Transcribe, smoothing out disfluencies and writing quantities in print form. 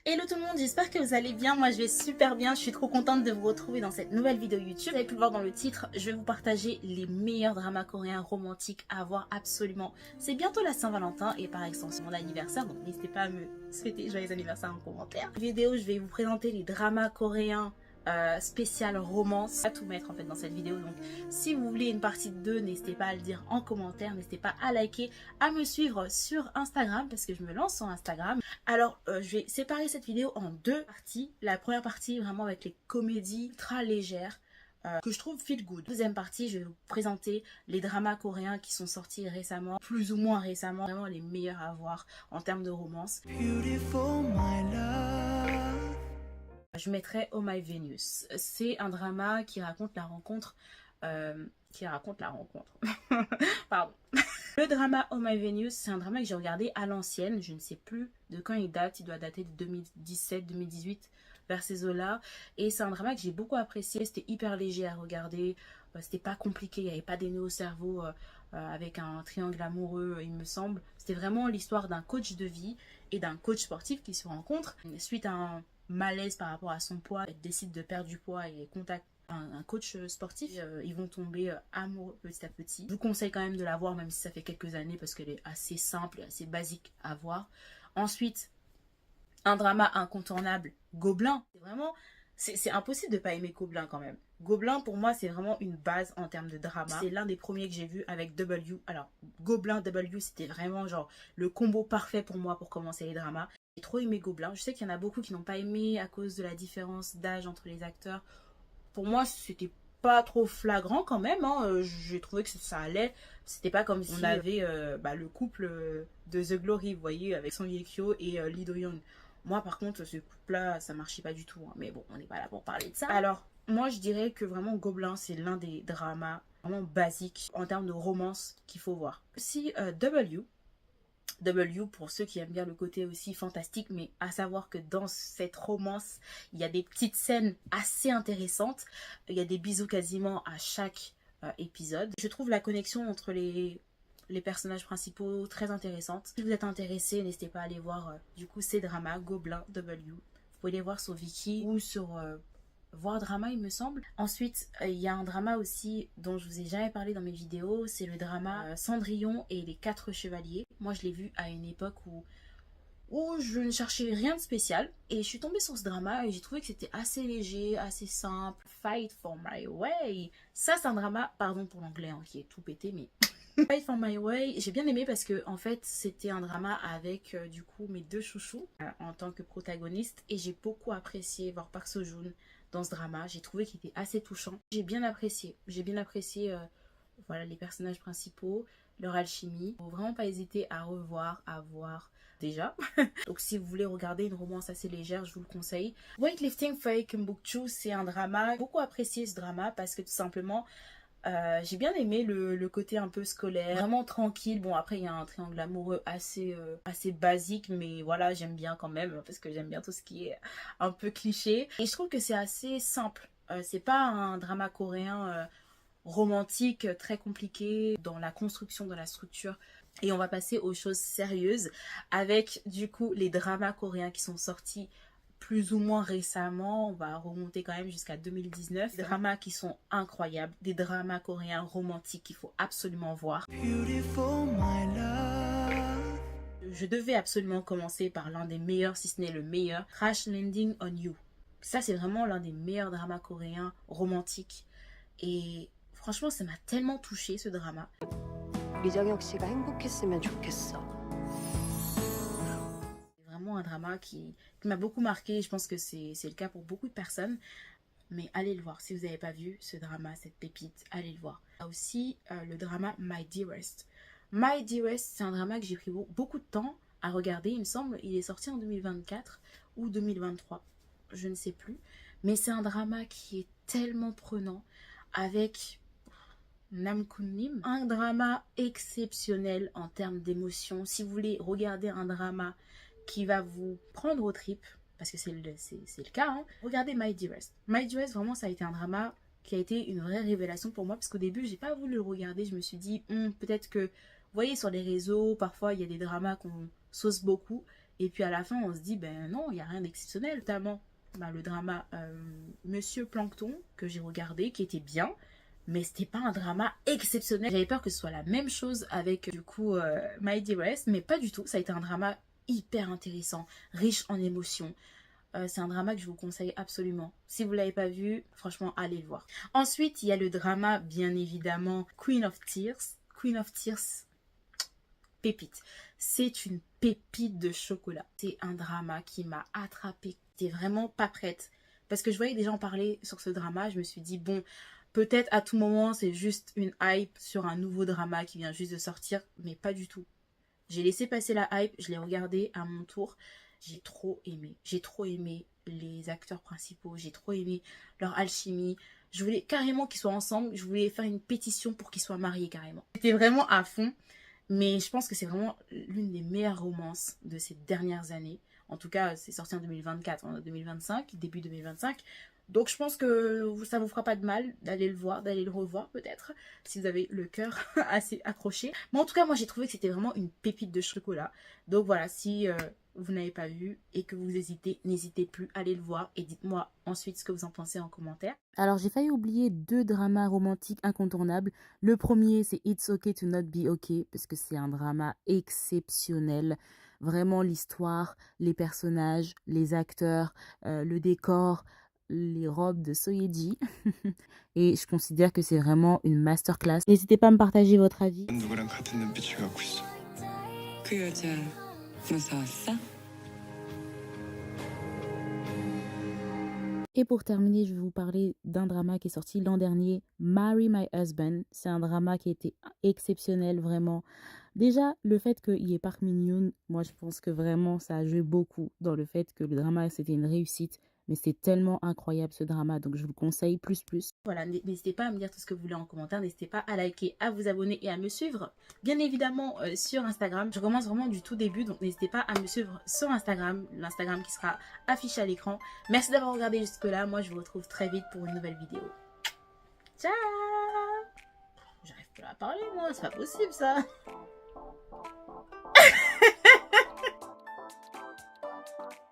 Hello tout le monde, j'espère que vous allez bien. Moi je vais super bien, je suis trop contente de vous retrouver dans cette nouvelle vidéo YouTube. Vous avez pu le voir dans le titre, je vais vous partager les meilleurs dramas coréens romantiques à voir absolument. C'est bientôt la Saint-Valentin et par extension mon anniversaire, donc n'hésitez pas à me souhaiter joyeux anniversaire en commentaire. Vidéo, je vais vous présenter les dramas coréens spécial romance. Je vais tout mettre en fait dans cette vidéo, donc si vous voulez une partie 2, n'hésitez pas à le dire en commentaire, n'hésitez pas à liker, à me suivre sur Instagram parce que je me lance sur Instagram. Alors je vais séparer cette vidéo en deux parties. La première partie vraiment avec les comédies très légères que je trouve feel good. Deuxième partie, je vais vous présenter les dramas coréens qui sont sortis récemment, plus ou moins récemment, vraiment les meilleurs à voir en termes de romance. Beautiful, my love. Je mettrai Oh My Venus. C'est un drama qui raconte la rencontre. Pardon. Le drama Oh My Venus, c'est un drama que j'ai regardé à l'ancienne. Je ne sais plus de quand il date. Il doit dater de 2017-2018 vers ces eaux-là. Et c'est un drama que j'ai beaucoup apprécié. C'était hyper léger à regarder. C'était pas compliqué. Il n'y avait pas des nœuds au cerveau avec un triangle amoureux, il me semble. C'était vraiment l'histoire d'un coach de vie et d'un coach sportif qui se rencontrent. Suite à un malaise par rapport à son poids, elle décide de perdre du poids et contacte un coach sportif. Ils vont tomber amoureux petit à petit. Je vous conseille quand même de la voir même si ça fait quelques années parce qu'elle est assez simple et assez basique à voir. Ensuite, un drama incontournable, Gobelin. C'est vraiment, c'est impossible de pas aimer Gobelin quand même. Gobelin pour moi c'est vraiment une base en termes de drama. C'est l'un des premiers que j'ai vu avec W. Alors Gobelin W c'était vraiment genre le combo parfait pour moi pour commencer les dramas. J'ai trop aimé Gobelin. Je sais qu'il y en a beaucoup qui n'ont pas aimé à cause de la différence d'âge entre les acteurs. Pour moi c'était pas trop flagrant quand même, hein. J'ai trouvé que ça allait. C'était pas comme si on avait le couple de The Glory, vous voyez, avec Song Ye Kyo et Lee Do Young. Moi par contre ce couple là ça marchait pas du tout, hein. Mais bon, on n'est pas là pour parler de ça. Alors moi je dirais que vraiment Gobelin c'est l'un des dramas vraiment basiques en termes de romance qu'il faut voir. Si W, pour ceux qui aiment bien le côté aussi fantastique, mais à savoir que dans cette romance, il y a des petites scènes assez intéressantes. Il y a des bisous quasiment à chaque épisode. Je trouve la connexion entre les personnages principaux très intéressante. Si vous êtes intéressé, n'hésitez pas à aller voir du coup ces dramas, Gobelin W. Vous pouvez les voir sur Viki ou sur Voir Drama il me semble. Ensuite il y a un drama aussi dont je vous ai jamais parlé dans mes vidéos, c'est le drama Cendrillon et les 4 chevaliers. Moi je l'ai vu à une époque où je ne cherchais rien de spécial et je suis tombée sur ce drama et j'ai trouvé que c'était assez léger, assez simple. Fight for my way, ça c'est un drama, pardon pour l'anglais hein, qui est tout pété, mais Fight for My Way, j'ai bien aimé parce que en fait c'était un drama avec du coup mes deux chouchous en tant que protagonistes et j'ai beaucoup apprécié voir Park Seo Joon dans ce drama. J'ai trouvé qu'il était assez touchant. J'ai bien apprécié voilà les personnages principaux, leur alchimie. Faut vraiment pas hésiter à revoir, à voir déjà. Donc si vous voulez regarder une romance assez légère, je vous le conseille. Weightlifting Fae Kumbukchu, c'est un drama. J'ai beaucoup apprécié ce drama parce que tout simplement j'ai bien aimé le côté un peu scolaire, vraiment tranquille. Bon après il y a un triangle amoureux assez basique, mais voilà j'aime bien quand même parce que j'aime bien tout ce qui est un peu cliché. Et je trouve que c'est assez simple. C'est pas un drama coréen romantique très compliqué dans la construction, dans la structure. Et on va passer aux choses sérieuses avec du coup les dramas coréens qui sont sortis plus ou moins récemment. On va remonter quand même jusqu'à 2019. Des dramas qui sont incroyables, des dramas coréens romantiques qu'il faut absolument voir. Beautiful, my love. Je devais absolument commencer par l'un des meilleurs, si ce n'est le meilleur, Crash Landing on You. Ça c'est vraiment l'un des meilleurs dramas coréens romantiques et franchement ça m'a tellement touchée ce drama. 이정혁 씨가 행복했으면 좋겠어. Vraiment un drama qui m'a beaucoup marqué. Je pense que c'est le cas pour beaucoup de personnes. Mais allez le voir. Si vous n'avez pas vu ce drama, cette pépite, allez le voir. Il y a aussi le drama My Dearest. My Dearest, c'est un drama que j'ai pris beaucoup de temps à regarder. Il me semble il est sorti en 2024 ou 2023. Je ne sais plus. Mais c'est un drama qui est tellement prenant avec Nam Kun Lim. Un drama exceptionnel en termes d'émotion. Si vous voulez regarder un drama qui va vous prendre aux tripes, parce que c'est le cas, hein. Regardez My Dearest. My Dearest, vraiment, ça a été un drama qui a été une vraie révélation pour moi, parce qu'au début, j'ai pas voulu le regarder. Je me suis dit, peut-être que, vous voyez, sur les réseaux, parfois, il y a des dramas qu'on sauce beaucoup. Et puis à la fin, on se dit, ben non, il n'y a rien d'exceptionnel. Notamment le drama Monsieur Plankton, que j'ai regardé, qui était bien. Mais c'était pas un drama exceptionnel. J'avais peur que ce soit la même chose avec du coup My Dearest, mais pas du tout. Ça a été un drama hyper intéressant, riche en émotions. C'est un drama que je vous conseille absolument. Si vous ne l'avez pas vu, franchement, allez le voir. Ensuite, il y a le drama, bien évidemment, Queen of Tears. Queen of Tears, pépite. C'est une pépite de chocolat. C'est un drama qui m'a attrapée. J'étais vraiment pas prête. Parce que je voyais des gens parler sur ce drama. Je me suis dit, bon, peut-être à tout moment, c'est juste une hype sur un nouveau drama qui vient juste de sortir. Mais pas du tout. J'ai laissé passer la hype. Je l'ai regardé à mon tour. J'ai trop aimé. J'ai trop aimé les acteurs principaux. J'ai trop aimé leur alchimie. Je voulais carrément qu'ils soient ensemble. Je voulais faire une pétition pour qu'ils soient mariés carrément. J'étais vraiment à fond. Mais je pense que c'est vraiment l'une des meilleures romances de ces dernières années. En tout cas, c'est sorti en 2024, en 2025, début 2025. Donc je pense que ça ne vous fera pas de mal d'aller le voir, d'aller le revoir peut-être, si vous avez le cœur assez accroché. Mais en tout cas, moi j'ai trouvé que c'était vraiment une pépite de chocolat. Donc voilà, si vous n'avez pas vu et que vous hésitez, n'hésitez plus à aller le voir et dites-moi ensuite ce que vous en pensez en commentaire. Alors j'ai failli oublier 2 dramas romantiques incontournables. Le premier, c'est It's Okay to Not Be Okay, parce que c'est un drama exceptionnel. Vraiment l'histoire, les personnages, les acteurs, le décor, les robes de Soyeji. Et je considère que c'est vraiment une masterclass. N'hésitez pas à me partager votre avis. 누구랑 같은 눈빛을 갖고 있어. 그 여자 무서웠어? Et pour terminer, je vais vous parler d'un drama qui est sorti l'an dernier, Marry My Husband. C'est un drama qui a été exceptionnel, vraiment. Déjà, le fait qu'il y ait Park Min-yoon, moi je pense que vraiment ça a joué beaucoup dans le fait que le drama c'était une réussite. Mais c'était tellement incroyable ce drama, donc je vous le conseille plus. Voilà, n'hésitez pas à me dire tout ce que vous voulez en commentaire. N'hésitez pas à liker, à vous abonner et à me suivre. Bien évidemment sur Instagram. Je commence vraiment du tout début, donc n'hésitez pas à me suivre sur Instagram. L'Instagram qui sera affiché à l'écran. Merci d'avoir regardé jusque là. Moi, je vous retrouve très vite pour une nouvelle vidéo. Ciao! J'arrive plus à parler moi, c'est pas possible ça.